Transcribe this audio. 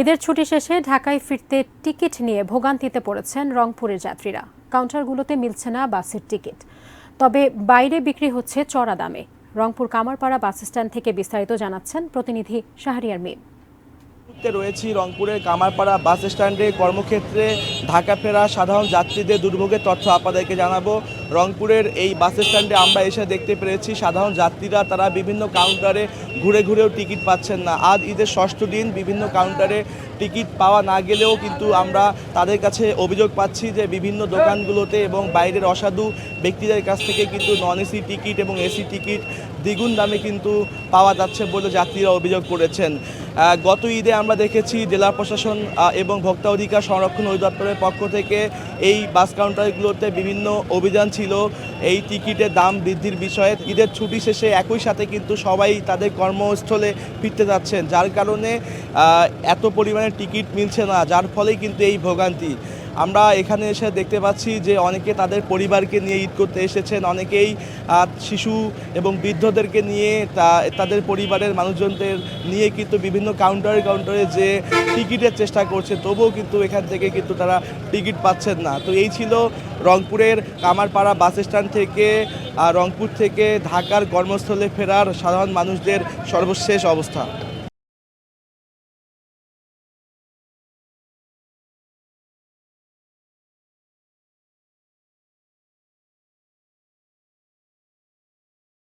ঈদের ছুটি শেষে ঢাকায় ফিরতে টিকিট নিয়ে ভোগান্তিতে পড়েছেন রংপুরের যাত্রীরা। কাউন্টারগুলোতে মিলছে না বাসের টিকিট, তবে বাইরে বিক্রি হচ্ছে চড়া দামে। রংপুর কামারপাড়া বাস স্ট্যান্ড থেকে বিস্তারিত জানাচ্ছেন প্রতিনিধি শাহরিয়ার মিম। রয়েছি রংপুরের কামারপাড়া বাস স্ট্যান্ডে কর্মক্ষেত্রে ঢাকা ফেরা সাধারণ যাত্রীদের দুর্ভোগের তথ্য আপনাদেরকে জানাবো। রংপুরের এই বাস স্ট্যান্ডে আমরা এসে দেখতে পেরেছি সাধারণ যাত্রীরা তারা বিভিন্ন কাউন্টারে ঘুরে ঘুরেও টিকিট পাচ্ছেন না। আজ ঈদের ষষ্ঠ দিন, বিভিন্ন কাউন্টারে টিকিট পাওয়া না গেলেও কিন্তু আমরা তাদের কাছে অভিযোগ পাচ্ছি যে বিভিন্ন দোকানগুলোতে এবং বাইরের অসাধু ব্যক্তিদের কাছ থেকে কিন্তু নন এসি টিকিট এবং এসি টিকিট দ্বিগুণ দামে কিন্তু পাওয়া যাচ্ছে বলে যাত্রীরা অভিযোগ করেছেন। গত ঈদে আমরা দেখেছি জেলা প্রশাসন এবং ভোক্তা অধিকার সংরক্ষণ অধিদপ্তরের পক্ষ থেকে এই বাস কাউন্টারগুলোতে বিভিন্ন অভিযান ছিল এই টিকিটের দাম বৃদ্ধির বিষয়ে। ঈদের ছুটি শেষে একই সাথে কিন্তু সবাই তাদের কর্মস্থলে ফিরতে যাচ্ছেন, যার কারণে এত পরিমাণে টিকিট মিলছে না, যার ফলেই কিন্তু এই ভোগান্তি। আমরা এখানে এসে দেখতে পাচ্ছি যে অনেকে তাদের পরিবারকে নিয়ে ঈদ করতে এসেছেন, অনেকেই শিশু এবং বৃদ্ধদেরকে নিয়ে তাদের পরিবারের মানুষজনদের নিয়ে কিন্তু বিভিন্ন কাউন্টারে যে টিকিটের চেষ্টা করছে, তবুও কিন্তু এখান থেকে কিন্তু তারা টিকিট পাচ্ছেন না। তো এই ছিল রংপুরের কামারপাড়া বাস স্ট্যান্ড থেকে রংপুর থেকে ঢাকার কর্মস্থলে ফেরার সাধারণ মানুষদের সর্বশেষ অবস্থা।